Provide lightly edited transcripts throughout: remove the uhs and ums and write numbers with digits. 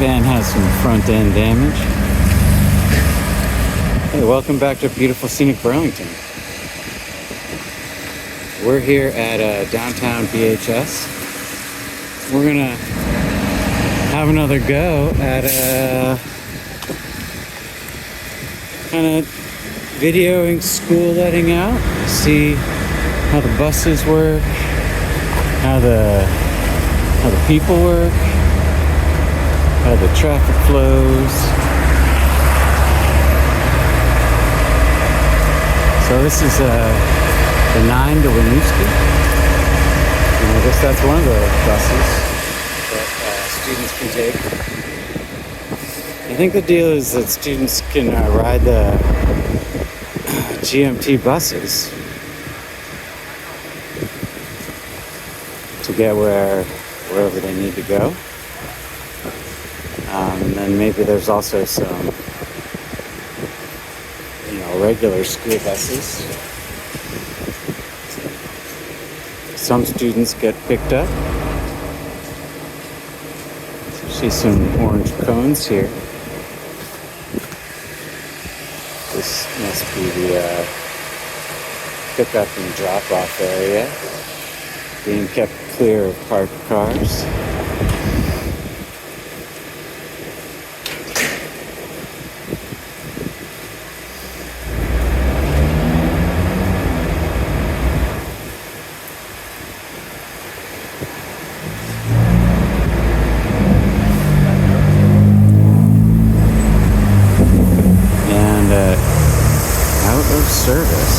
van has some front end damage. Hey, welcome back to beautiful scenic Burlington. We're here at downtown BHS. We're gonna have another go at kind of videoing school letting out. See how the buses work, how the people work, how the traffic flows. So this is the 9 to Winooski. And I guess that's one of the buses that students can take. I think the deal is that students can ride the GMT buses to get wherever they need to go. And then maybe there's also some, regular school buses. Some students get picked up. See some orange cones here. This must be the pickup and drop-off area, being kept clear of parked cars. Out of service.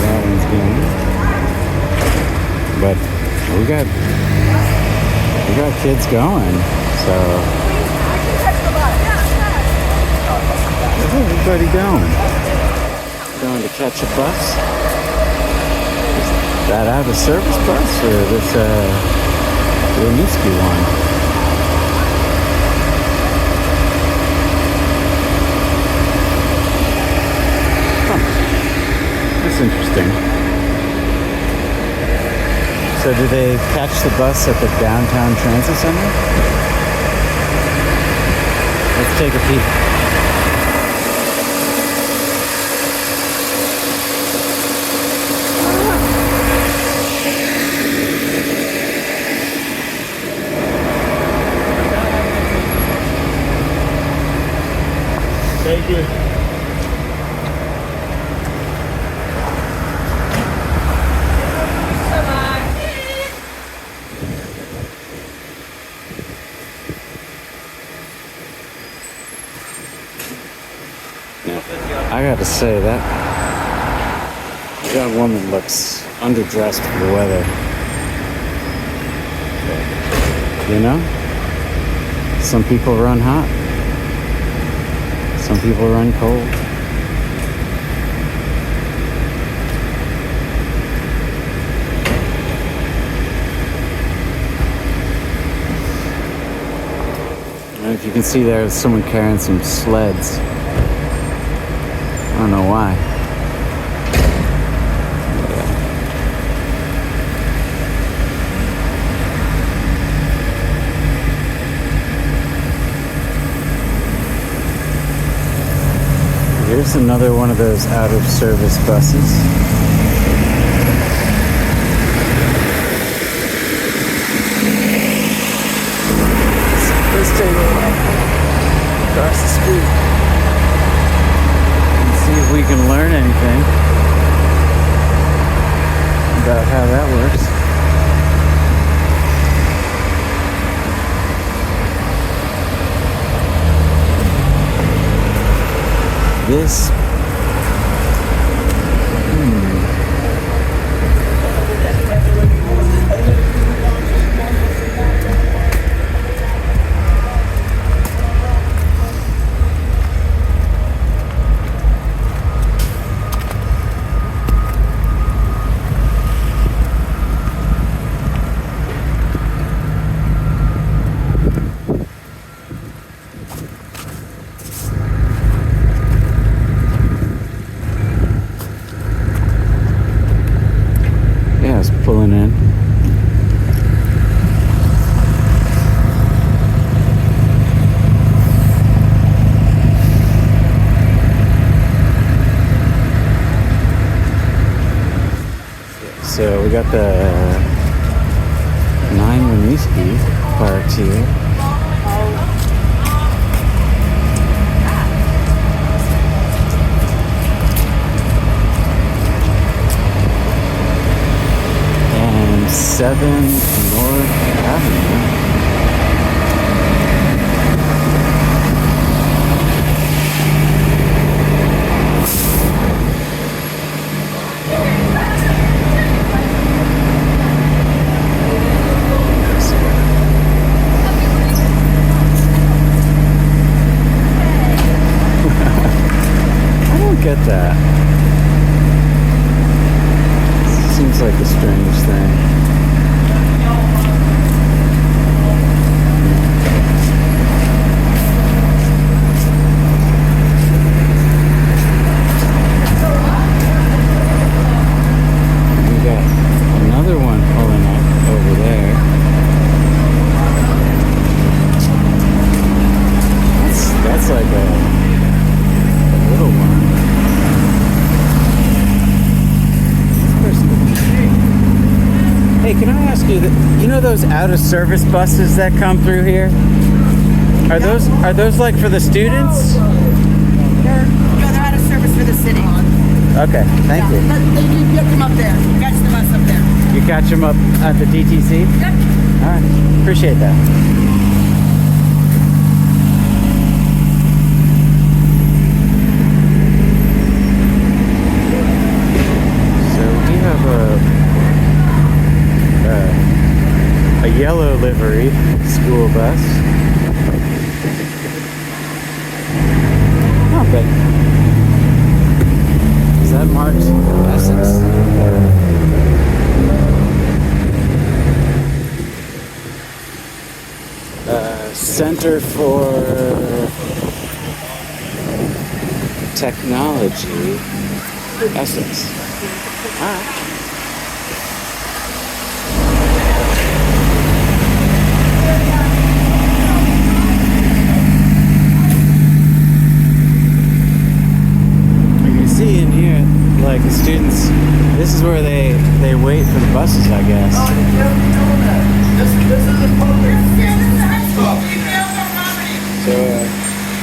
That one's going. But we got kids going, so where's everybody going? Going to catch a bus? Is that out of service bus or this Winooski one? That's interesting. So do they catch the bus at the downtown transit center? Let's take a peek. Thank you. I gotta say that woman looks underdressed for the weather. Some people run hot. Some people run cold. And if you can see there's someone carrying some sleds. I don't know why. Here's another one of those out-of-service buses. Let's take a walk across the street. See if we can learn anything about how that works. This got the 9 Winooski parked here. And 7 North Avenue. Get that. Seems like a strange thing. We got another one pulling up over there. That's like a little one. Hey, can I ask you, you know those out-of-service buses that come through here? Are those like for the students? They're out of service for the city. Okay, thank you. But you pick them up there. You catch the bus up there. You catch them up at the DTC? Yep. All right, appreciate that. A yellow livery school bus. Oh, but is that marked Essex? Center for Technology, Essex. All right. See in here, like the students, this is where they wait for the buses, I guess. Oh, you don't know that. This is the public. So,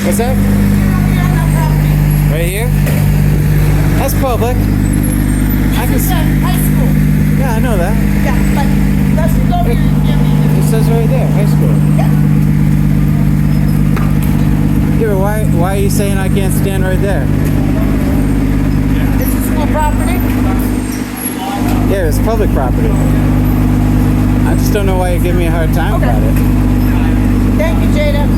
what's that? Right here? That's public. I can see. High school. Yeah, I know that. Yeah, but let's go here. It says right there, high school. Yeah, but why are you saying I can't stand right there? Property? Yeah, it's public property. I just don't know why you're giving me a hard time about it. Thank you, Jada.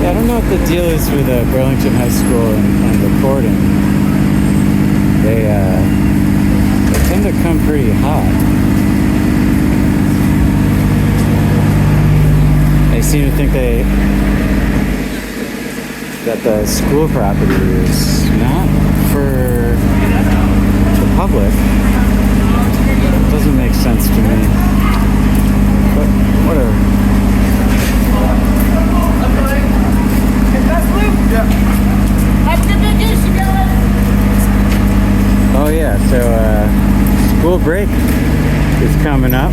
Yeah, I don't know what the deal is with Burlington High School and recording. They tend to come pretty hot. They seem to think that the school property is not for the public. It doesn't make sense to me. But whatever. Oh yeah, so school break is coming up.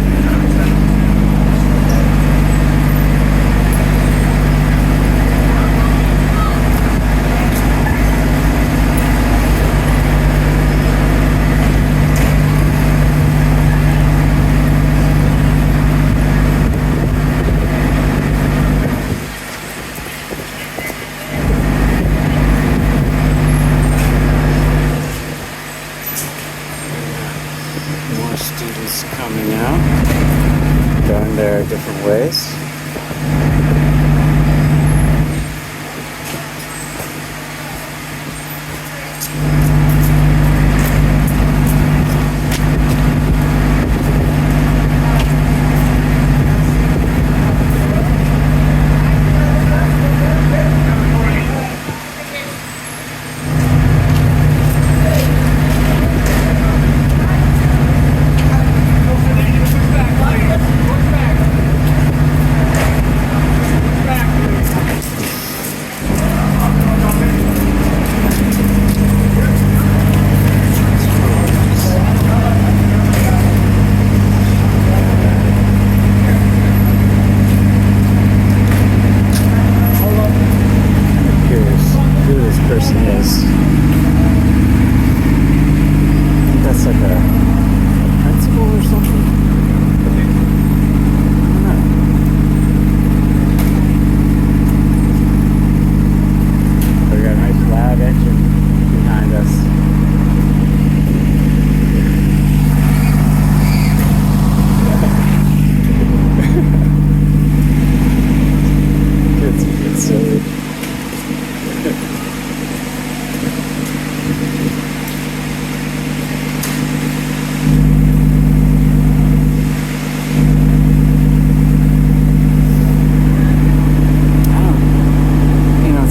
Students coming out, going their different ways.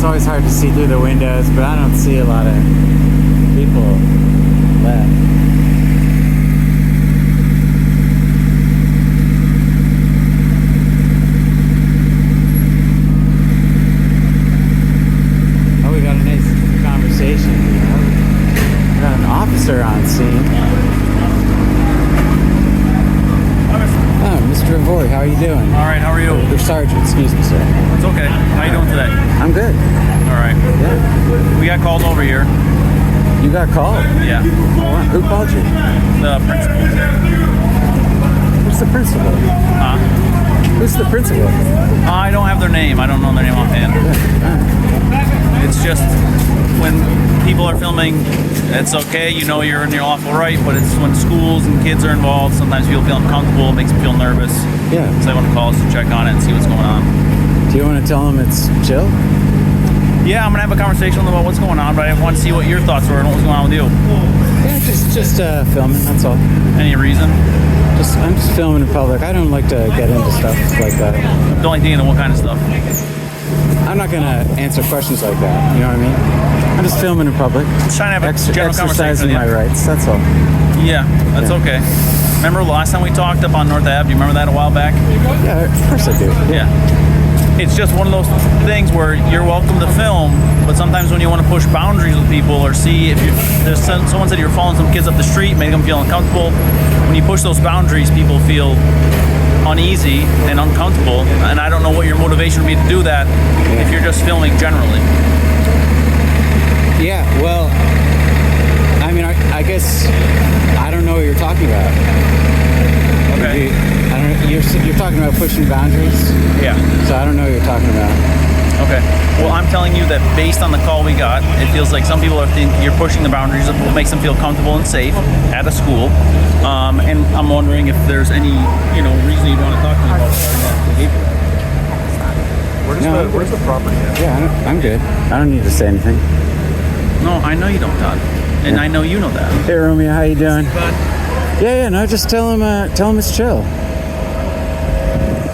it's always hard to see through the windows, but I don't see a lot of people left. Oh, we got a nice conversation. We got an officer on scene. Oh, Mr. Avory, how are you doing? All right, how are you? Or Sergeant, excuse me, sir. It's okay. How you doing today? I'm good. All right. Yeah. We got called over here. You got called? Yeah. Who called you? The principal. Who's the principal? Who's the principal? I don't have their name. I don't know their name offhand. It's just when people are filming, it's okay. You know you're in your lawful right, but it's when schools and kids are involved, sometimes people feel uncomfortable. It makes them feel nervous. Yeah. So I want to call us to check on it and see what's going on. Do you want to tell them it's chill? Yeah, I'm going to have a conversation with them about what's going on, but I want to see what your thoughts were and what's going on with you. Yeah, just filming, that's all. Any reason? I'm just filming in public. I don't like to get into stuff like that. Don't like digging into what kind of stuff? I'm not going to answer questions like that, you know what I mean? I'm just filming in public. Just trying to have a general conversation Exercising with you. my rights, that's all. Yeah, that's okay. Remember last time we talked up on North Ave? Do you remember that a while back? Yeah, of course I do. Yeah. It's just one of those things where you're welcome to film, but sometimes when you want to push boundaries with people or see if someone said you're following some kids up the street, making them feel uncomfortable. When you push those boundaries, people feel uneasy and uncomfortable, and I don't know what your motivation would be to do that if you're just filming generally. Yeah, well, I mean, I guess I don't know what you're talking about. Okay. I don't know, you're talking about pushing boundaries, Yeah. so I don't know what you're talking about. Okay. Well, I'm telling you that based on the call we got, it feels like some people are thinking you're pushing the boundaries of what makes them feel comfortable and safe at a school. And I'm wondering if there's any, reason you'd want to talk to me about that behavior. Where's the property at? Yeah, I'm good. I don't need to say anything. No, I know you don't, Todd. And I know you know that. Hey, Romeo, how you doing? Yeah, no, just tell him it's chill.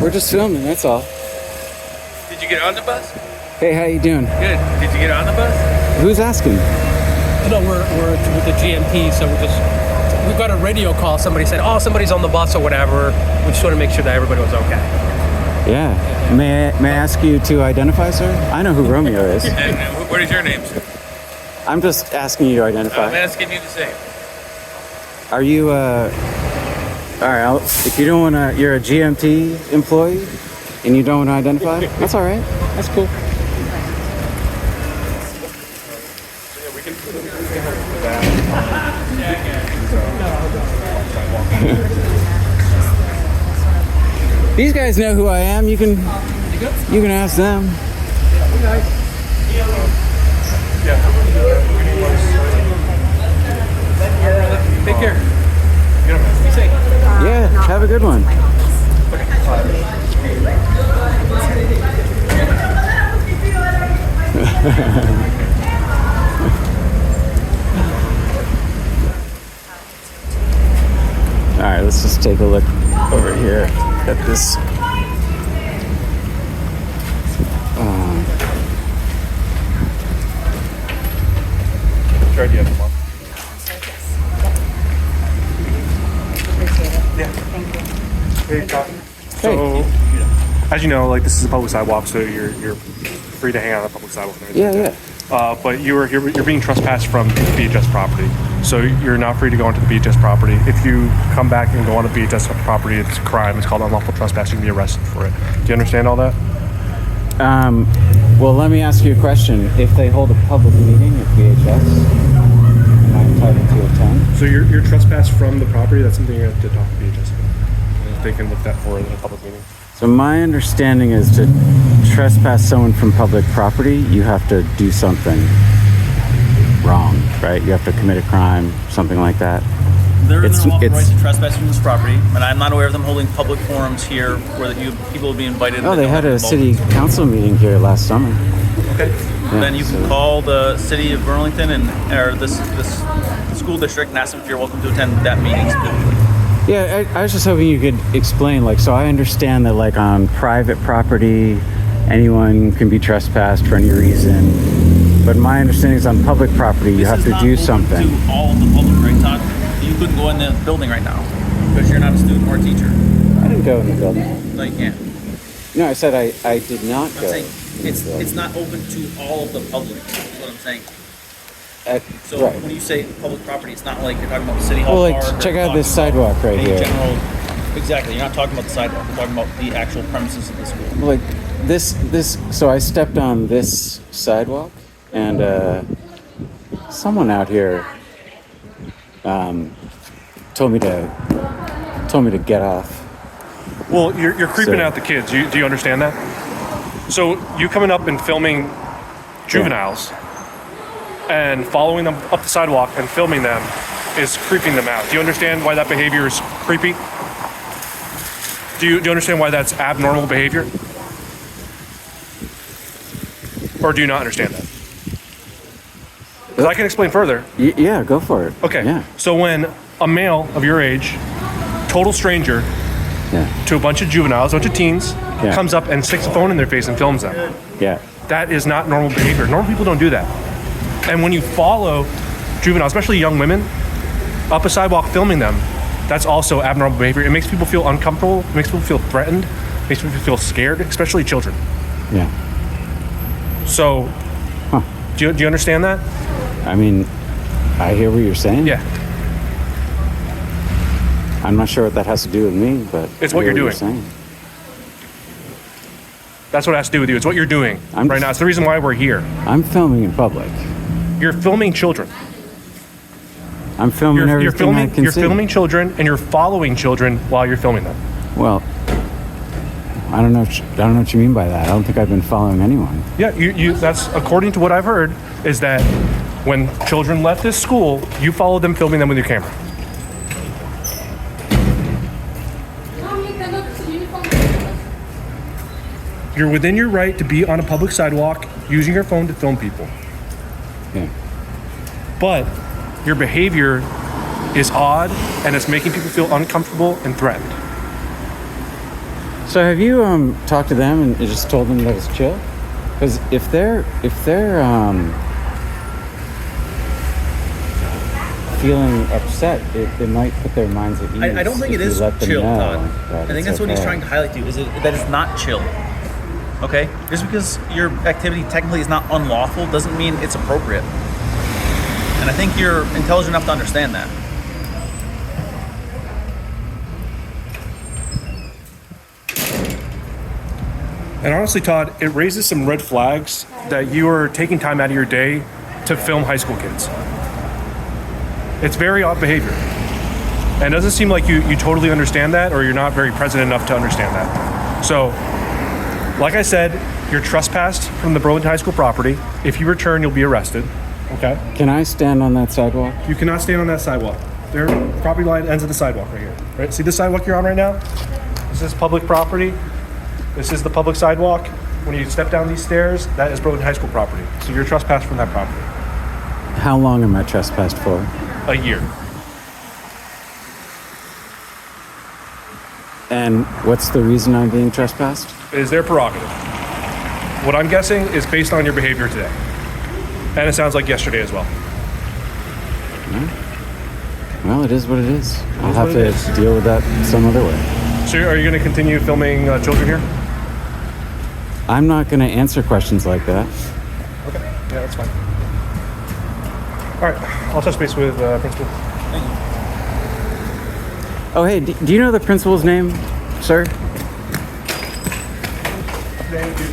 We're just filming, that's all. Did you get on the bus? Hey, how you doing? Good. Did you get on the bus? Who's asking? No, we're with the GMT, so we've got a radio call. Somebody said, "Oh, somebody's on the bus or whatever." We just want to make sure that everybody was okay. Yeah. May I ask you to identify, sir? I know who Romeo is. And what is your name, sir? I'm just asking you to I'm identify. asking you the same. Are you all right, if you don't want to, you're a GMT employee and you don't want to identify, that's all right. That's cool. These guys know who I am. You can ask them. Take care. Yeah, have a good one. All right, let's just take a look over here at this. Tried the other one. Hey, Todd. So, as you know, this is a public sidewalk, so you're free to hang out on the public sidewalk and everything. Yeah. But you're being trespassed from BHS property, so you're not free to go onto the BHS property. If you come back and go on the BHS property, it's a crime. It's called unlawful trespassing. You can be arrested for it. Do you understand all that? Well, let me ask you a question. If they hold a public meeting at BHS, am I entitled to attend? So you're trespassed from the property. That's something you have to talk to BHS about. If they can look that for in a public meeting. So my understanding is to trespass someone from public property, you have to do something wrong, right? You have to commit a crime, something like that. There is no lawful right to trespass from this property, and I'm not aware of them holding public forums here where people will be invited. Oh, they had a city council meeting here last summer. Okay. Then you can call the city of Burlington or this school district and ask them if you're welcome to attend that meeting specifically. Yeah, I was just hoping you could explain, so I understand that on private property, anyone can be trespassed for any reason. But my understanding is on public property, you have to do something. To all of the public, right, Todd? You couldn't go in the building right now because you're not a student or a teacher. I didn't go in the building. No, you can't. No, I said I did not I'm go. saying it's not open to all of the public. That's what I'm saying. So right. when you say public property, it's not like you're talking about City Hall Well, like, Park. or check out talking this sidewalk about right a here. Exactly. You're not talking about the sidewalk. You're talking about the actual premises of the school. Like this, so I stepped on this sidewalk, and someone out here told me to get off. Well, you're creeping So- out the kids. Do you understand that? So you coming up and filming juveniles and following them up the sidewalk and filming them is creeping them out. Do you understand why that behavior is creepy? Do you understand why that's abnormal behavior? Or do you not understand that? 'Cause I can explain further. Yeah, go for it. Okay. Yeah. So when a male of your age, total stranger Yeah. to a bunch of juveniles, a bunch of teens, Yeah. comes up and sticks a phone in their face and films them. Yeah. That is not normal behavior. Normal people don't do that. And when you follow juveniles, especially young women, up a sidewalk filming them, that's also abnormal behavior. It makes people feel uncomfortable. It makes people feel threatened. It makes people feel scared, especially children. Yeah. So, do you understand that? I mean, I hear what you're saying. Yeah. I'm not sure what that has to do with me, but It's I what hear you're doing. saying. That's what it has to do with you. It's what you're doing I'm right just- now. It's the reason why we're here. I'm filming in public. You're filming children. I'm filming everything I can You're see. filming children, and you're following children while you're filming them. Well, I don't know what you mean by that. I don't think I've been following anyone. Yeah, you. That's according to what I've heard. Is that when children left this school, you followed them, filming them with your camera. You're within your right to be on a public sidewalk using your phone to film people. Yeah. But your behavior is odd and it's making people feel uncomfortable and threatened. So have you talked to them and just told them that it's chill? Because if they're feeling upset, it might put their minds at ease. I don't think if it you is let them chill, know Todd. that I think it's that's what he's okay. trying to highlight to you, that it's not chill. Okay? Just because your activity technically is not unlawful doesn't mean it's appropriate. And I think you're intelligent enough to understand that. And honestly, Todd, it raises some red flags that you are taking time out of your day to film high school kids. It's very odd behavior. And it doesn't seem like you totally understand that, or you're not very present enough to understand that. So, like I said, you're trespassed from the Burlington High School property. If you return, you'll be arrested. Okay? Can I stand on that sidewalk? You cannot stand on that sidewalk. Their property line ends at the sidewalk right here. Right? See the sidewalk you're on right now? This is public property. This is the public sidewalk. When you step down these stairs, that is Burlington High School property. So you're trespassed from that property. How long am I trespassed for? A year. And what's the reason I'm being trespassed? It is their prerogative. What I'm guessing is based on your behavior today. And it sounds like yesterday as well. Well, it is what it is. I'll is have what to it is. deal with that some other way. So are you going to continue filming children here? I'm not going to answer questions like that. Okay. Yeah, that's fine. All right. I'll touch base with principal. Oh, hey, do you know the principal's name, sir? Thank you.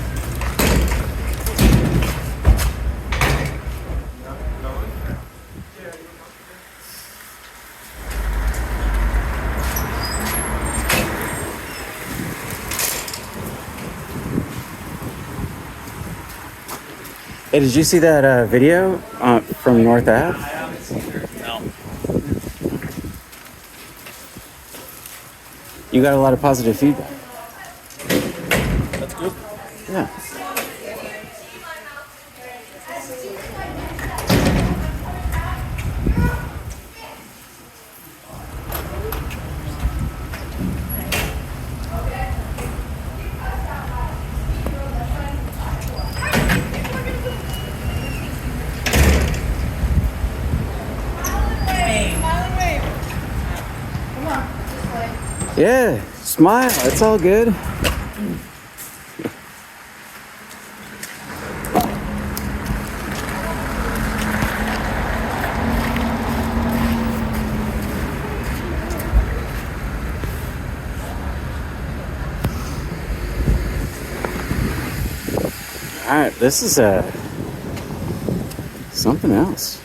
Hey, did you see that video from North Ave? No. You got a lot of positive feedback. That's good. Yeah. Yeah, smile. It's all good. All right, this is something else.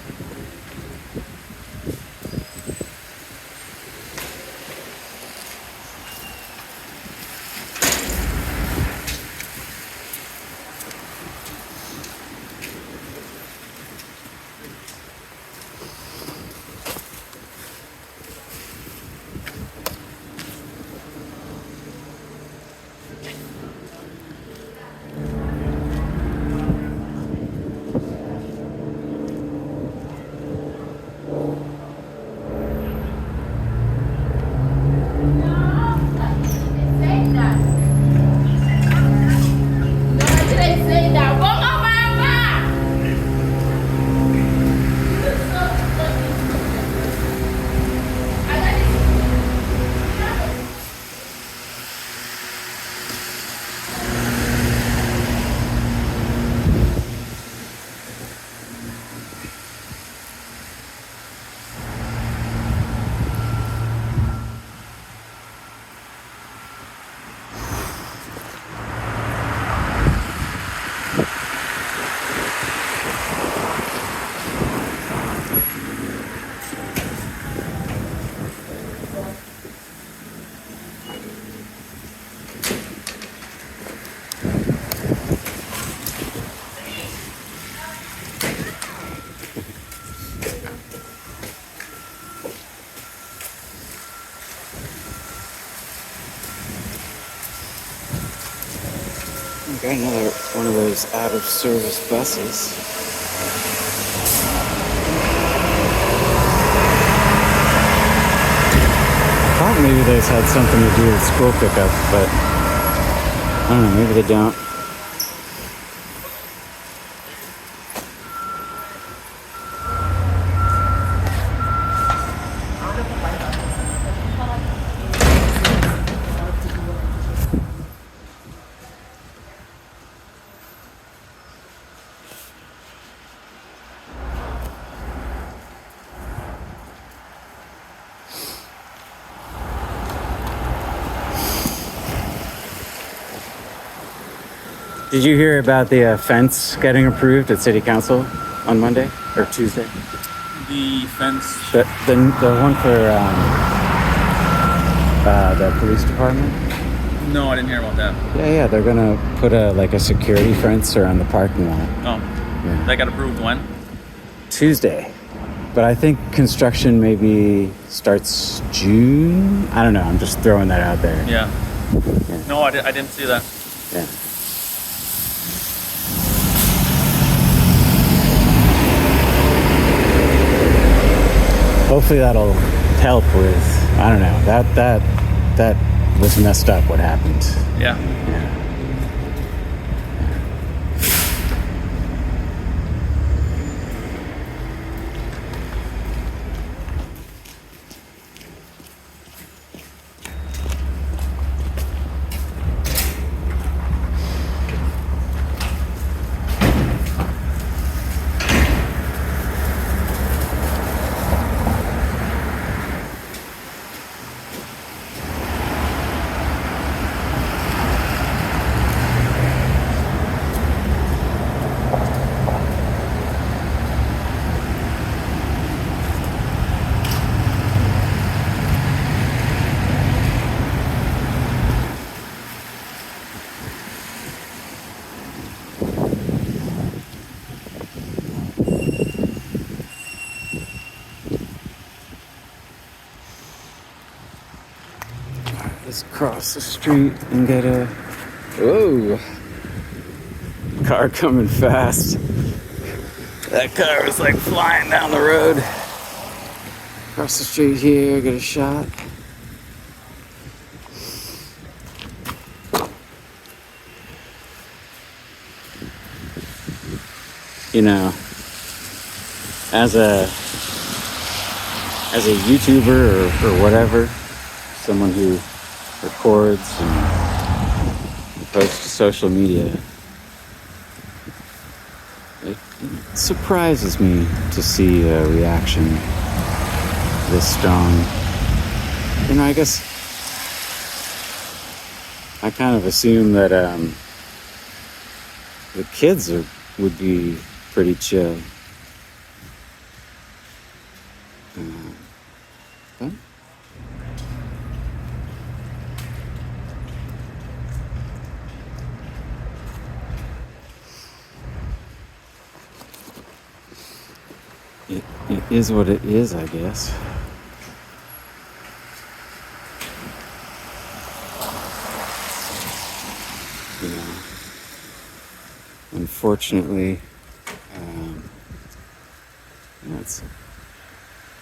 Got another one of those out of service buses. I thought maybe those had something to do with school pickup, but I don't know, maybe they don't. Did you hear about the fence getting approved at City Council on Monday or Tuesday? The fence. The one for the police department? No, I didn't hear about that. Yeah, they're gonna put a security fence around the parking lot. Oh, Yeah. that got approved when? Tuesday. But I think construction maybe starts June. I don't know. I'm just throwing that out there. Yeah. Yeah. No, I didn't see that. Yeah. Hopefully that'll help with, I don't know, that was messed up what happened. Yeah. Yeah. Let's cross the street and get a... Whoa! Car coming fast. That car was like flying down the road. Cross the street here, get a shot. You know, as a YouTuber or whatever, someone who records and posts to social media. It surprises me to see a reaction this strong. You know, I guess I kind of assume that the kids would be pretty chill. But it is what it is, I guess. You know, unfortunately,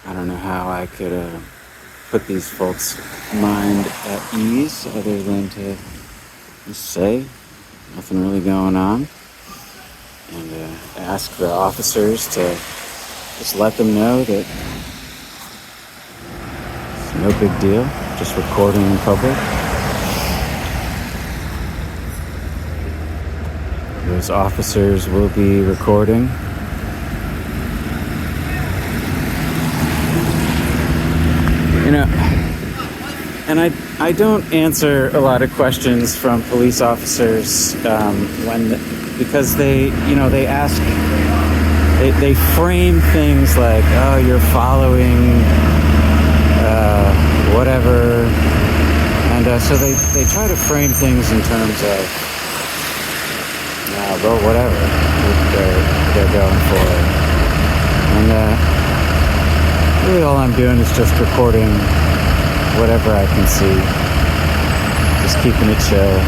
I don't know how I could put these folks' mind at ease other than to just say nothing really going on and ask the officers to just let them know that it's no big deal, just recording in public. Those officers will be recording. You know, and I don't answer a lot of questions from police officers because they ask, they frame things like, oh, you're following whatever, and so they try to frame things in terms of, well, whatever they're going for, and really all I'm doing is just recording whatever I can see, just keeping it chill,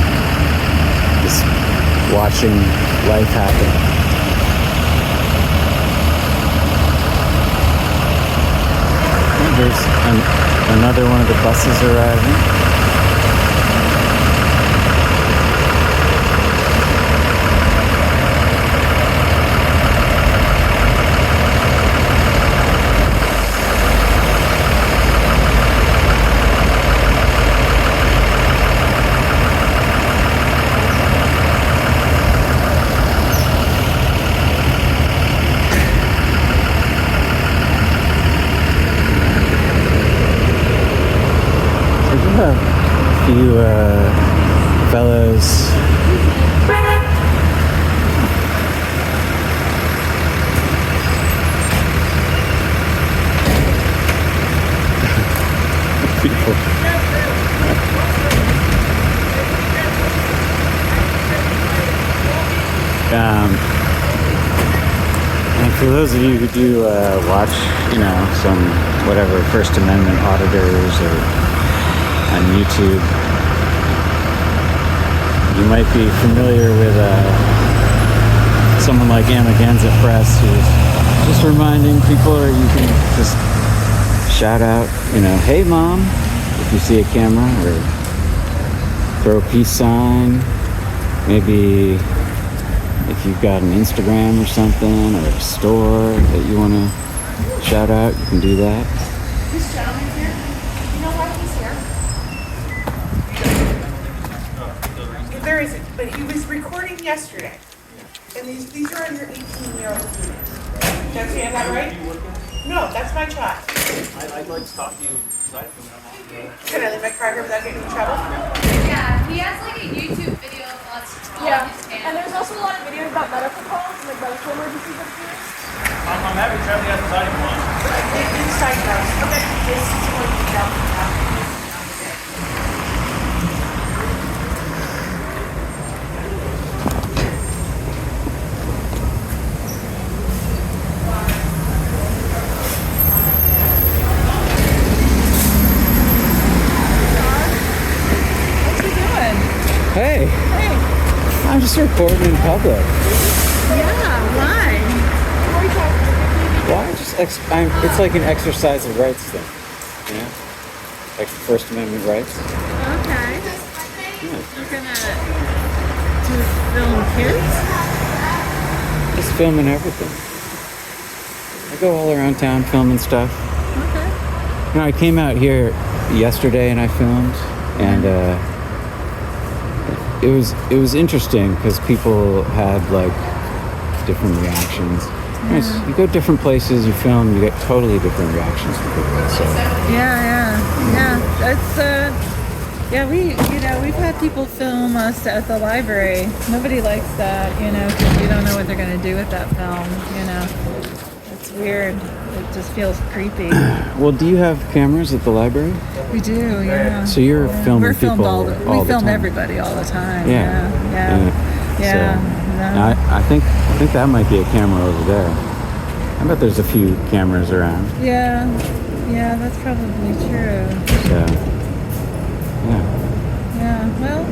just watching life happen. There's another one of the buses arriving. A few fellows people. And for those of you who do watch, some whatever First Amendment auditors or on YouTube, you might be familiar with someone like Amaganza Press, who's just reminding people, or you can just shout out, hey mom, if you see a camera, or throw a peace sign. Maybe if you've got an Instagram or something, or a store that you want to shout out, you can do that. This gentleman here, you know why he's here? There isn't, but he was recording yesterday. And these are under 18-year-old students. Did I say that right? No, that's my child. I'd like to talk to you. Can I leave my car here without getting in trouble? Yeah, he has like a YouTube video of us Yeah, and there's also a lot of videos about medical calls, like medical emergencies that appears. I'm happy to travel outside if you want. Inside house. Okay, this is going to be down the top. Hey. I'm just recording in public. Yeah, why? Well, it's like an exercise of rights thing, like First Amendment rights. Okay. Yeah. You're gonna film kids? Just filming everything. I go all around town filming stuff. Okay. I came out here yesterday and I filmed and it was interesting because people had like different reactions. Nice. You go different places, you film, you get totally different reactions from people. So We've had people film us at the library. Nobody likes that, because you don't know what they're going to do with that film. It's weird. It just feels creepy. Well, do you have cameras at the library? We do, yeah. So you're filming We're filmed people all the all we the film time. everybody all the time. Yeah. Yeah. I think that might be a camera over there. I bet there's a few cameras around. Yeah, that's probably true. So, yeah. Yeah, well.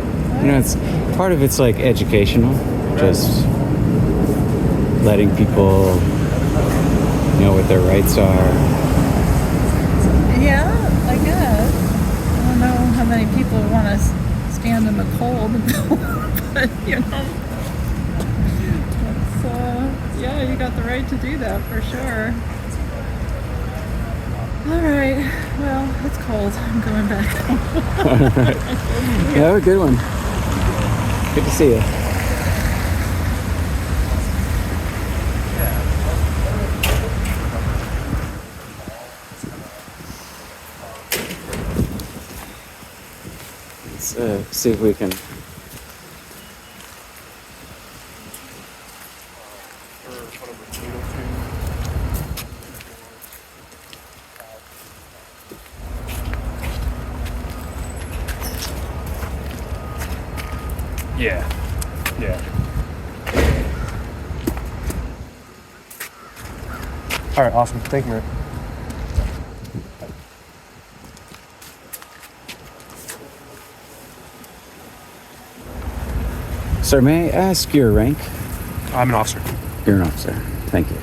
It's part of it's like educational, just letting people know what their rights are. Yeah, I guess. I don't know how many people want to stand in the cold, but you got the right to do that for sure. All right. Well, it's cold. I'm going back home. All right. Yeah, have a good one. Good to see you. Let's see if we can. Yeah. All right, awesome. Thank you, Mary. Sir, may I ask your rank? I'm an officer. You're an officer. Thank you.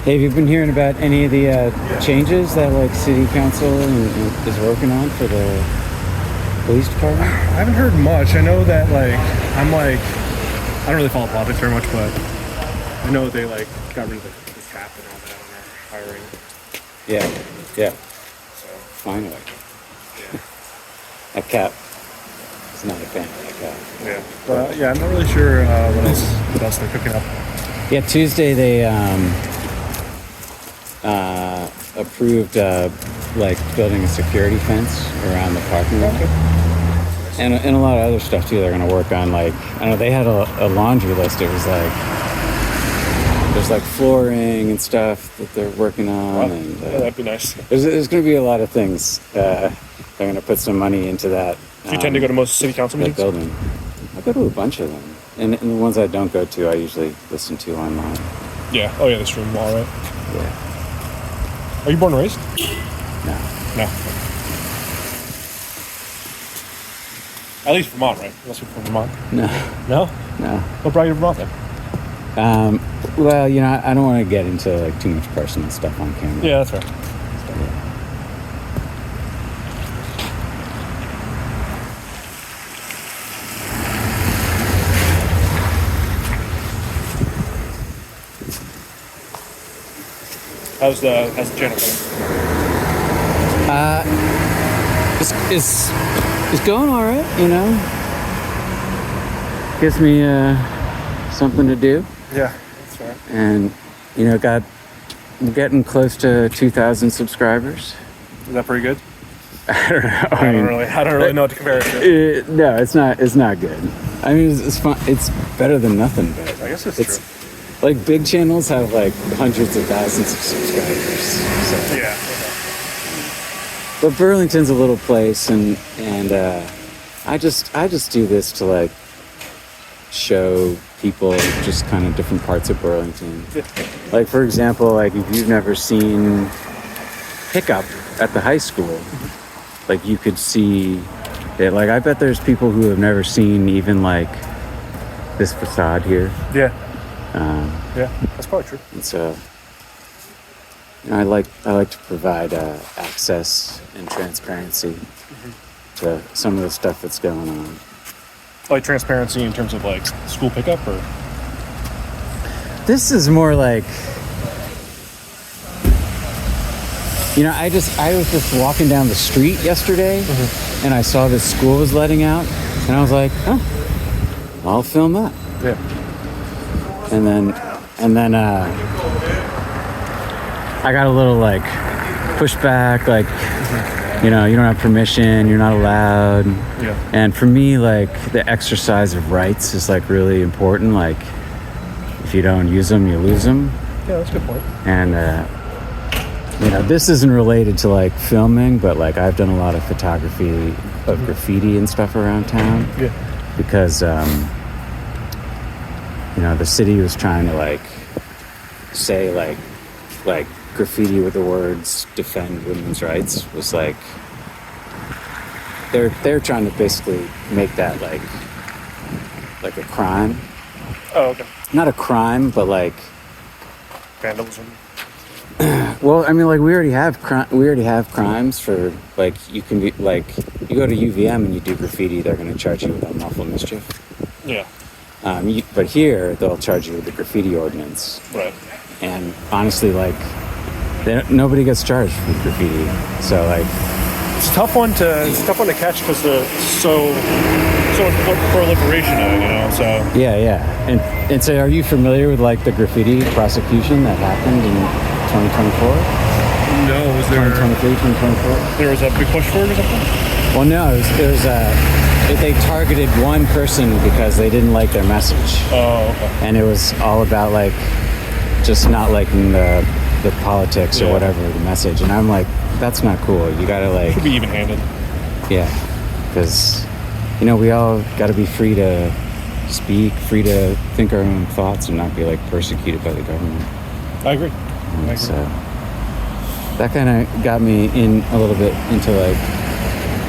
Hey, have you been hearing about any of the changes that like city council is working on for the police department? I haven't heard much. I know that I don't really follow politics very much, but I know they got rid of the cap and all that on our hiring. Yeah. So Finally. yeah. That cap is not a fan of that cap. Yeah. But I'm not really sure what else they're cooking up. Yeah, Tuesday they approved building a security fence around the parking lot. And a lot of other stuff too. They're going to work on I know they had a laundry list. It was there's flooring and stuff that they're working on. Wow. And Yeah, that'd be nice. there's going to be a lot of things. They're going to put some money into that. Do you tend to go to most city council that meetings? building. I go to a bunch of them, and the ones I don't go to, I usually listen to online. Yeah. Oh yeah, the stream wall, right? Yeah. Are you born and raised? No. No. At least Vermont, right? Unless you're from Vermont. No. No? No. What brought you to Vermont then? Well, I don't want to get into too much personal stuff on camera. Yeah, that's fair. How's the channel going? It's going all right, Gives me something to do, Yeah, that's fair. and we're getting close to 2,000 subscribers. Is that pretty good? I don't know. I don't really know what to compare it to. No, it's not. It's not good. I mean, it's fun. It's better than nothing, but I guess it's it's true. big channels have hundreds of thousands of subscribers. So. Yeah. But Burlington's a little place, and I just do this to show people just kind of different parts of Burlington. Yeah. For example, if you've never seen Pickup at the high school, you could see it. I bet there's people who have never seen even this facade here. Yeah. Yeah, that's probably true. And so I like to provide access and transparency to some of the stuff that's going on. Like transparency in terms of like school pickup, or This is more like, I was just walking down the street yesterday, and I saw this school was letting out, and I was like, oh, I'll film that. yeah, And then I got a little like pushback, like, you don't have permission, you're not allowed. yeah, And for me, like, the exercise of rights is like really important. Like, if you don't use them, you lose them. yeah. That's a good point. And this isn't related to like filming, but like I've done a lot of photography of graffiti and stuff around town. Yeah, Because the city was trying to like say like graffiti with the words "defend women's rights" was like they're trying to basically make that like a crime. Oh, okay. Not a crime, but like, Vandalism. well, I mean, like we already have crimes for like, you can be like, you go to UVM and you do graffiti, they're going to charge you with unlawful mischief. Yeah, But here they'll charge you with the graffiti ordinance. right. And honestly, like, nobody gets charged with graffiti. So like, It's a tough one to catch because the so much proliferation of it, So yeah. And so, are you familiar with like the graffiti prosecution that happened in 2024? no, was there 2023, 2024? there was a big push for it or something? Well, no, they targeted one person because they didn't like their message. Oh, okay. And it was all about like just not liking the politics or whatever, the message. And I'm like, that's not cool. You gotta like, Should be even-handed. yeah, because we all gotta be free to speak, free to think our own thoughts, and not be like persecuted by the government. I agree. And so that kind of got me in a little bit into like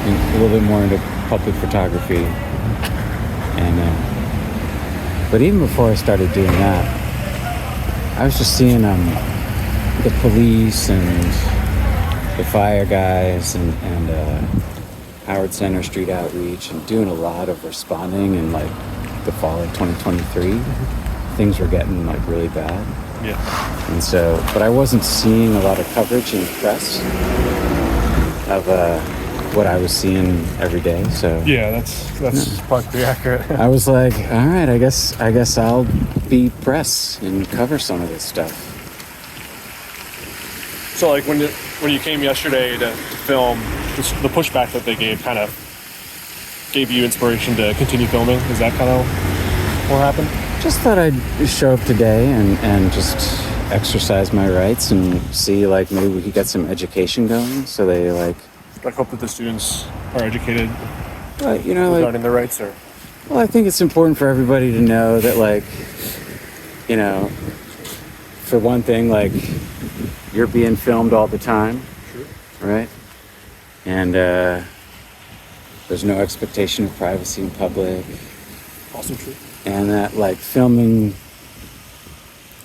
a little bit more into public photography. And but even before I started doing that, I was just seeing the police and the fire guys and Howard Center Street Outreach, and doing a lot of responding in like the fall of 2023. Things were getting like really bad. Yeah. And so, but I wasn't seeing a lot of coverage in the press of what I was seeing every day. So Yeah, that's probably pretty accurate. I was like, all right, I guess I'll be press and cover some of this stuff. So like when you came yesterday to film, the pushback that they gave kind of gave you inspiration to continue filming. Is that kind of what happened? Just thought I'd show up today and just exercise my rights and see like maybe we could get some education going. So they like. I hope that the students are educated like, regarding their rights. Or well, I think it's important for everybody to know that like, for one thing, like you're being filmed all the time, right? And there's no expectation of privacy in public. also true. And that like filming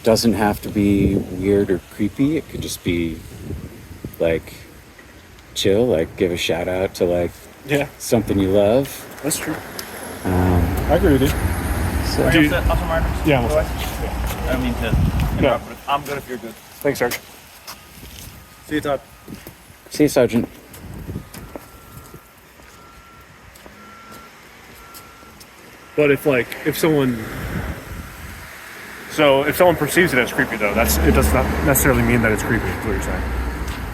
doesn't have to be weird or creepy. It could just be like chill, like give a shout out to like something you love. That's true. I agree with you. So, Are you upset, Officer Martins? Yeah, I'm I don't mean to interrupt, but I'm good if you're good. Thanks, Sergeant. See you, Todd. see you, Sergeant. But if someone perceives it as creepy, though, it does not necessarily mean that it's creepy. Is what you're saying?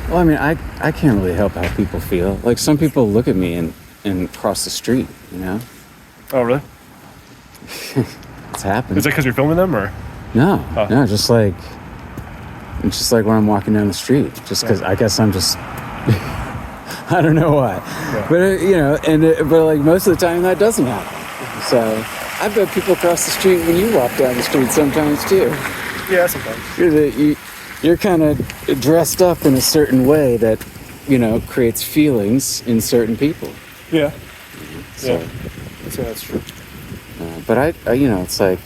Well, I mean, I can't really help how people feel. Like some people look at me and cross the street, Oh, really? It's happened. Is that because you're filming them, or? No, just like when I'm walking down the street, just because I guess I'm just, I don't know why, but but like most of the time that doesn't happen. So I bet people cross the street when you walk down the street sometimes too. Yeah, sometimes. You're kind of dressed up in a certain way that, creates feelings in certain people. Yeah. So, yeah. I'd say that's true. But I it's like,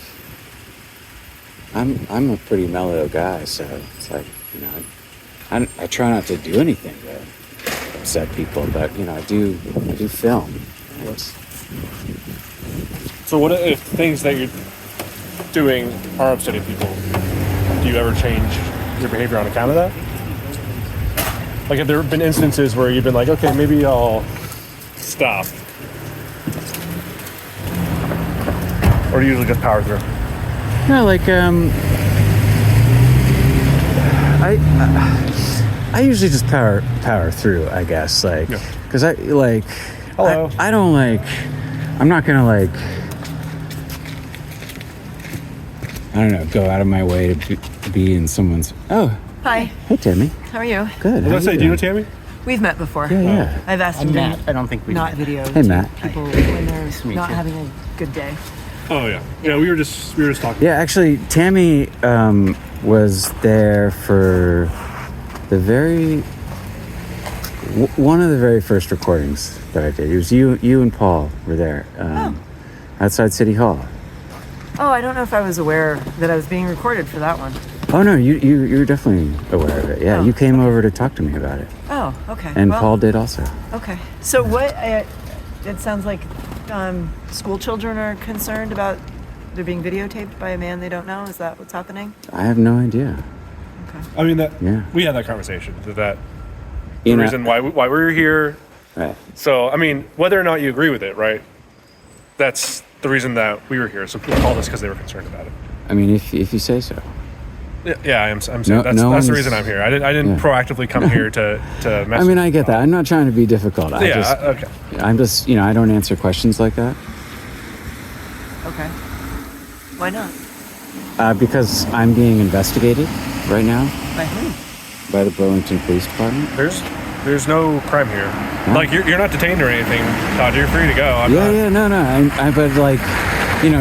I'm a pretty mellow guy, so it's like, I try not to do anything to upset people, but I do film. So what if things that you're doing are upsetting people? Do you ever change your behavior on account of that? Like, have there been instances where you've been like, okay, maybe I'll stop? Or do you usually just power through? No, like I usually just power through, I guess, like, because Hello. I don't like, I'm not gonna like, I don't know, go out of my way to be in someone's. Oh, Hi. hey Tammy. How are you? Good. I was gonna say, do you know Tammy? We've met before. Yeah. I've asked him Matt. to I don't think we not video Hey, Matt. people when they're meet not you. having a good day. Oh yeah. Yeah, we were just talking. Yeah, actually, Tammy was there for one of the very first recordings that I did. It was you and Paul were there outside City Hall. Oh, I don't know if I was aware that I was being recorded for that one. Oh no, you're definitely aware of it. Yeah, Oh, you came over to talk to me about it, Oh, okay. and Well, Paul did also. Okay. So what? It sounds like school children are concerned about they're being videotaped by a man they don't know. Is that what's happening? I have no idea. Okay. I mean, that Yeah. we had that conversation. That You the know- reason why we were here. Right. So I mean, whether or not you agree with it, right? That's the reason that we were here. So people called us because they were concerned about it. I mean, if you say so. Yeah, I'm saying No- that's no the one's- reason I'm here. I didn't Yeah. proactively come here to mess. I mean, with I get that. I'm not trying to be difficult. Okay. I'm just, I don't answer questions like that Okay. Why not? because I'm being investigated right now By who? by the Burlington Police Department. There's no crime here. Like you're not detained or anything, Todd. You're free to go. I'm not. No. But like,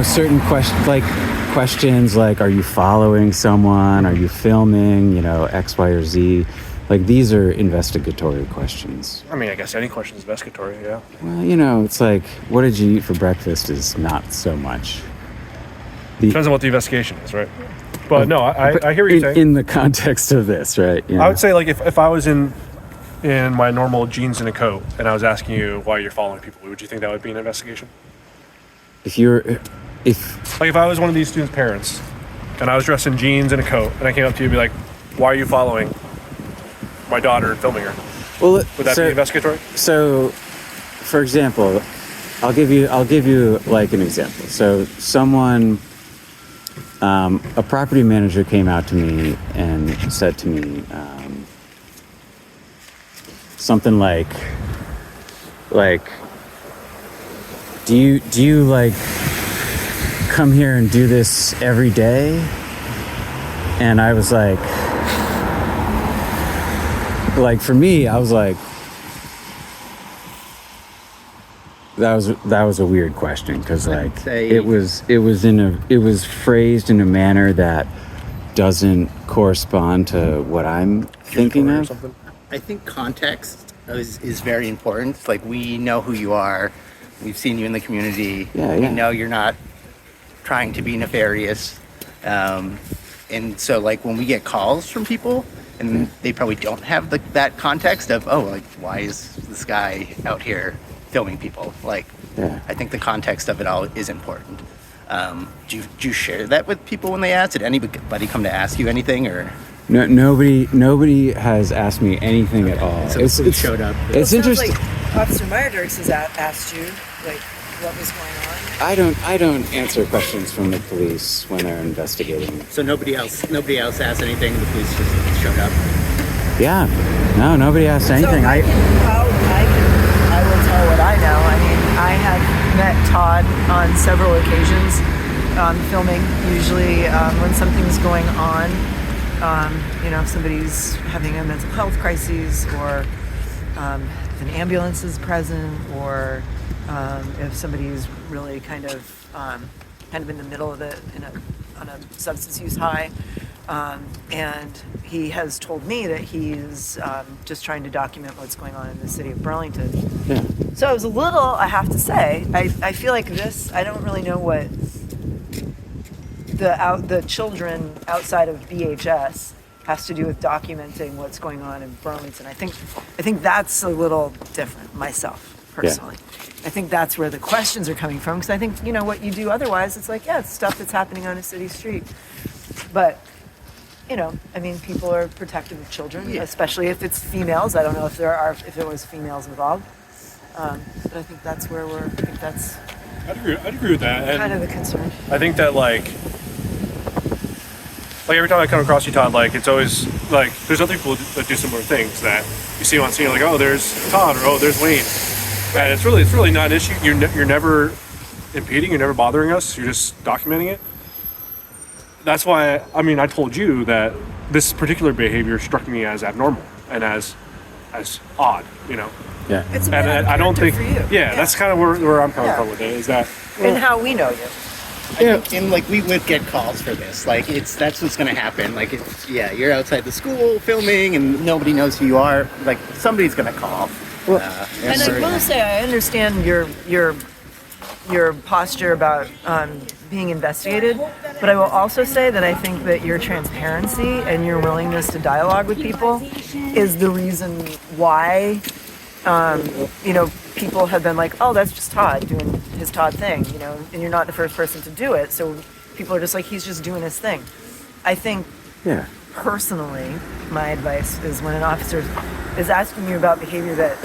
certain questions like, are you following someone? Are you filming? X, Y, or Z. Like, these are investigatory questions. I mean, I guess any question is investigatory. Yeah. Well, it's like, what did you eat for breakfast is not so much. Depends on what the investigation is, right? But no, I hear what you're saying. In the context of this, right? I would say, like, if I was in my normal jeans and a coat and I was asking you why you're following people, would you think that would be an investigation? If Like, if I was one of these students' parents and I was dressed in jeans and a coat and I came up to you and be like, why are you following my daughter and filming her? well, Would that be investigatory? So, for example, I'll give you like an example. So someone, a property manager came out to me and said to me something like, do you like come here and do this every day? And I was like for me, I was like, that was a weird question because like it was phrased in a manner that doesn't correspond to what I'm thinking of. I think context is very important. Like, we know who you are. We've seen you in the community. Yeah. We know you're not trying to be nefarious. And so, like, when we get calls from people and they probably don't have that context of, why is this guy out here filming people? Like, I think the context of it all is important. Do you share that with people when they ask? Did anybody come to ask you anything, or? No, nobody has asked me anything at all. So It's showed up. It's interesting. Officer Meyerders has asked you, like, what was going on. I don't answer questions from the police when they're investigating. So nobody else asked anything. The police just showed up. Yeah, no, nobody asked anything. So I will tell what I know. I mean, I have met Todd on several occasions, filming. Usually, when something's going on, if somebody's having a mental health crisis, or if an ambulance is present, or if somebody's really kind of in the middle of it on a substance use high. And he has told me that he's just trying to document what's going on in the city of Burlington. Yeah. So I was a little, I have to say, I feel like this, I don't really know what the children outside of BHS has to do with documenting what's going on in Burlington. I think that's a little different myself, personally. I think that's where the questions are coming from, because I think, what you do otherwise, it's like, it's stuff that's happening on a city street. But, people are protective of children, especially if it's females. I don't know if there was females involved. But I think that's where I'd agree with that. kind of the concern. I think that like every time I come across you, Todd, like it's always like there's other people that do similar things that you see on scene, like, oh, there's Todd, or oh, there's Wayne, and it's really not an issue. You're never impeding, you're never bothering us. You're just documenting it. That's why I told you that this particular behavior struck me as abnormal and as odd, Yeah. It's a And bad I don't think, character for you. that's kind of where I'm coming from with it. Is that And how we know you. I think, and like we would get calls for this. Like that's what's going to happen. Like you're outside the school filming and nobody knows who you are. Like somebody's going to call. And I will say, I understand your posture about being investigated, but I will also say that I think that your transparency and your willingness to dialogue with people is the reason why, people have been like, oh, that's just Todd doing his Todd thing, and you're not the first person to do it. So people are just like, he's just doing his thing. I think personally, my advice is when an officer is asking you about behavior that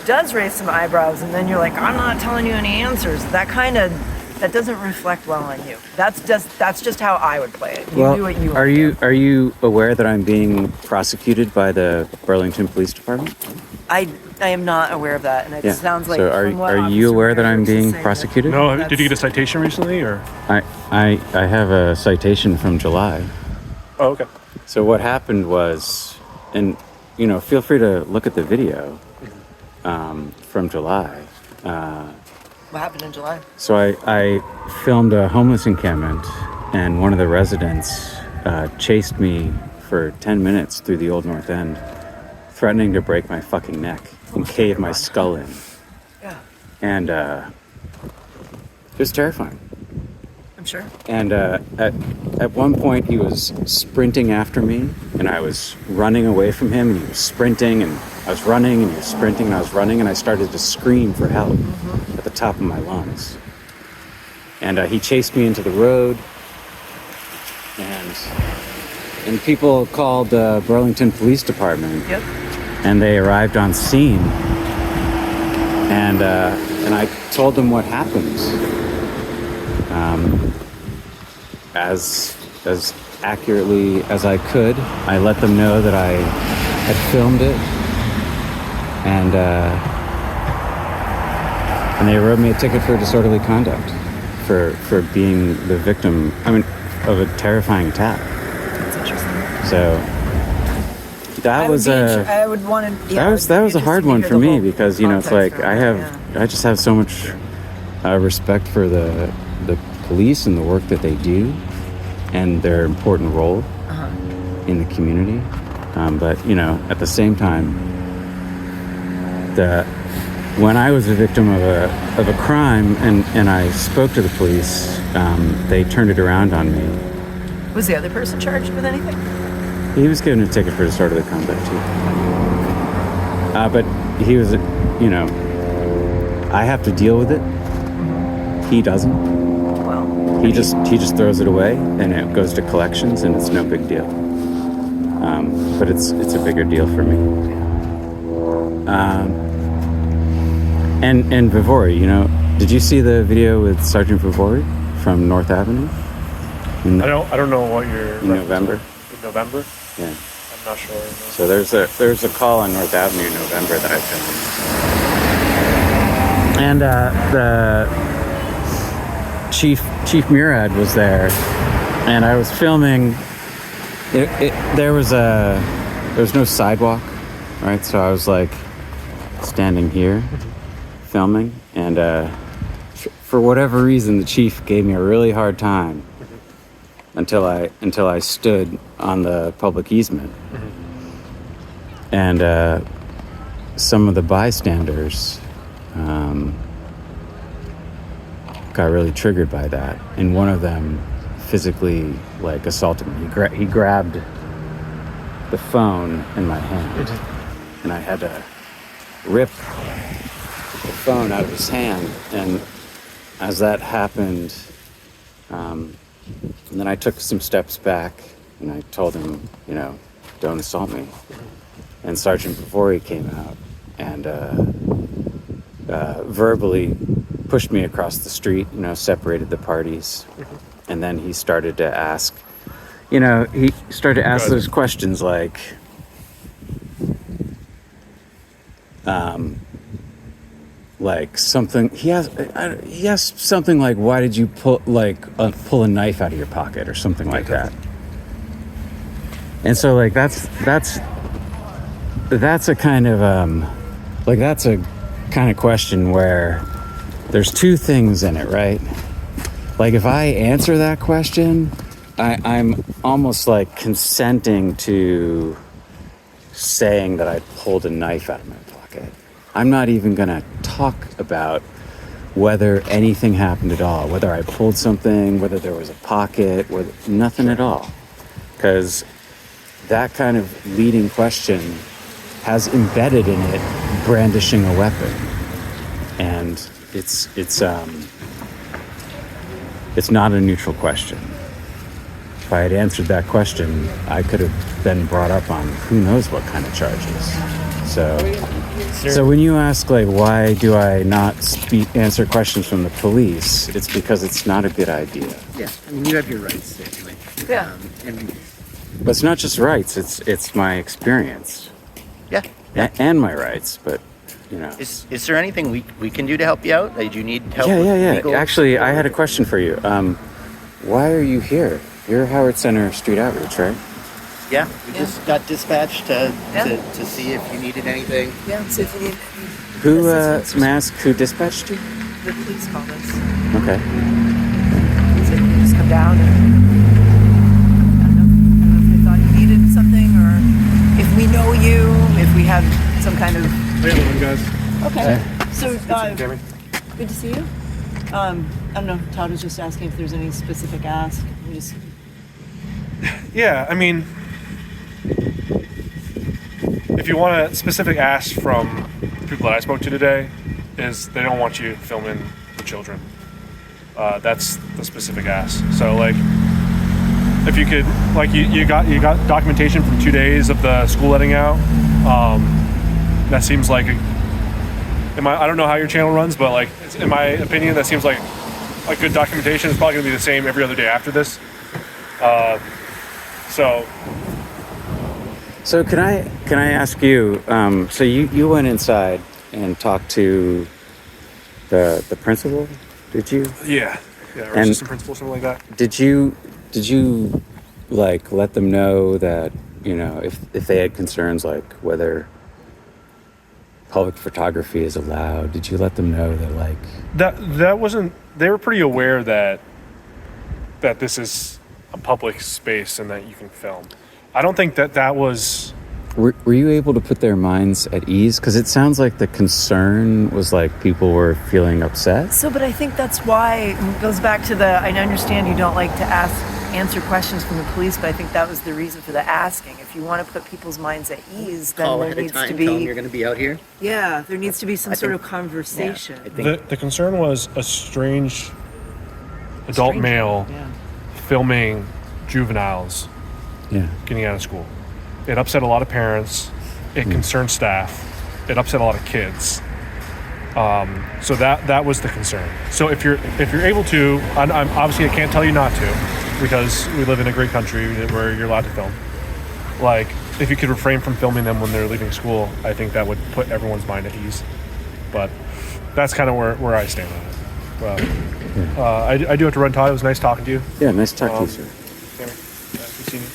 does raise some eyebrows, and then you're like, I'm not telling you any answers, that doesn't reflect well on you. That's just how I would play it. You do what you want. Are you aware that I'm being prosecuted by the Burlington Police Department? I am not aware of that, and it sounds like. So are you aware that I'm being prosecuted? no? Did you get a citation recently, or? I have a citation from July. Oh, okay. So what happened was, and feel free to look at the video from July. What happened in July? So I filmed a homeless encampment, and one of the residents chased me for 10 minutes through the Old North End, threatening to break my fucking neck and cave my skull in. Yeah. And it was terrifying. I'm sure. And at one point he was sprinting after me, and I was running away from him, and he was sprinting, and I was running, and he was sprinting, and I was running, and I started to scream for help at the top of my lungs. And he chased me into the road, and people called Burlington Police Department. Yep. And they arrived on scene, and I told them what happened. As accurately as I could. I let them know that I had filmed it, and they wrote me a ticket for disorderly conduct for being the victim, of a terrifying attack. That's interesting. So that was I would want to. that was a hard one for me, because it's like I just have so much respect for the police and the work that they do and their important role in the community, but at the same time, when I was a victim of a crime and I spoke to the police, they turned it around on me. Was the other person charged with anything? He was given a ticket for disorderly conduct too, but he was I have to deal with it. He doesn't. He just throws it away, and it goes to collections, and it's no big deal. But it's a bigger deal for me. And Vivori, did you see the video with Sergeant Vivori from North Avenue? I don't know what you're. In November. In November? Yeah. I'm not sure. No. So there's a call on North Avenue in November that I filmed, and the Chief Murad was there, and I was filming. There was no sidewalk, right? So I was like standing here, filming, and for whatever reason, the chief gave me a really hard time until I stood on the public easement, and some of the bystanders got really triggered by that, and one of them physically assaulted me. He grabbed the phone in my hand, and I had to rip the phone out of his hand. And as that happened, and then I took some steps back, and I told him, don't assault me. And Sergeant Bavori came out and verbally pushed me across the street, separated the parties. And then he started to ask, those questions like, something, he asked something like, why did you pull a knife out of your pocket or something like that? And so that's a kind of, that's a kind of question where there's two things in it, right? Like if I answer that question, I'm almost like consenting to saying that I pulled a knife out of my pocket. I'm not even gonna talk about whether anything happened at all, whether I pulled something, whether there was a pocket, or nothing at all. Because that kind of leading question has embedded in it brandishing a weapon. And it's not a neutral question. If I had answered that question, I could have been brought up on who knows what kind of charges. So when you ask, why do I not answer questions from the police, it's because it's not a good idea. Yeah, I mean, you have your rights anyway. Yeah. But it's not just rights, it's my experience. Yeah. And my rights, but, Is there anything we can do to help you out? Do you need help? Yeah. Legal? Actually, I had a question for you. Why are you here? You're Howard Center Street Outreach, right? Yeah, we just got dispatched to see if you needed anything. Yeah, so if you need Who, may I ask who dispatched you? the police called us. Okay. He said, "You just come down," and I don't know if they thought you needed something, or if we know you, if we have some kind of. Hey, everyone, guys. Okay. So, Jamie. good to see you. I don't know. Todd was just asking if there's any specific ask. Yeah, I mean, if you want a specific ask from the people that I spoke to today, is they don't want you filming the children. That's the specific ask. So if you could, you got documentation from 2 days of the school letting out. That seems like I don't know how your channel runs, but in my opinion, that seems like good documentation. It's probably gonna be the same every other day after this. So can I ask you? So you went inside and talked to the principal, did you? Yeah, or assistant principal, something like that. Did you let them know that if they had concerns whether public photography is allowed? Did you let them know that that wasn't? They were pretty aware that this is a public space and that you can film. I don't think that was. Were you able to put their minds at ease? Because it sounds like the concern was people were feeling upset. So, but I think that's why it goes back to I understand you don't like to answer questions from the police, but I think that was the reason for the asking. If you want to put people's minds at ease, then Call there ahead of needs time, to tell them be. you're going to be out here. Yeah, there needs to be some sort of conversation. The concern was a strange adult male filming juveniles getting out of school. It upset a lot of parents. It concerned staff. It upset a lot of kids. So that was the concern. So if you're able to, I'm obviously I can't tell you not to, because we live in a great country where you're allowed to film. If you could refrain from filming them when they're leaving school, I think that would put everyone's mind at ease. But that's kind of where I stand on it. I do have to run, Todd. It was nice talking to you. Yeah, nice talking to you, sir.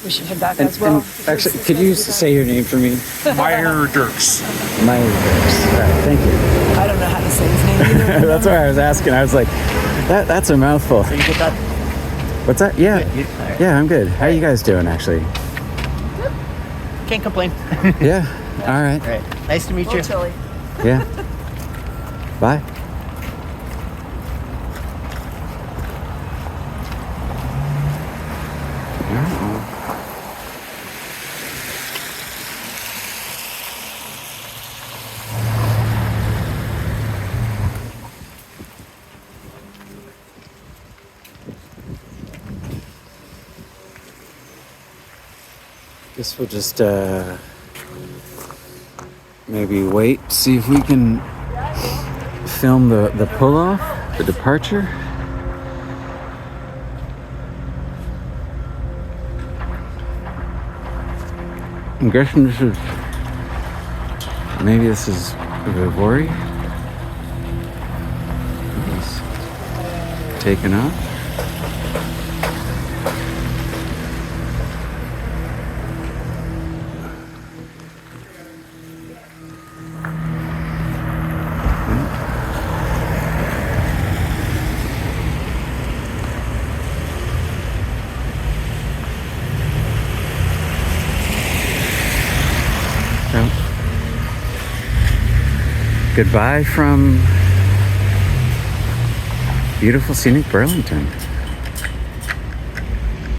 We should head back as well. Actually, could you say your name for me? Meyer Dirks. Meyer Dirks. All right, thank you. I don't know how to say his name either. That's why I was asking. I was like, that's a mouthful. So you get that? What's that? Yeah. Good. Right. Yeah, I'm good. How are you guys doing, actually? Can't complain. Yeah. All right. All right. Nice to meet you. Chilly. Yeah. Bye. Guess we'll just maybe wait, see if we can film the pull-off, the departure. I'm guessing this is, maybe this is Vivori. He's taken off. Goodbye from beautiful scenic Burlington.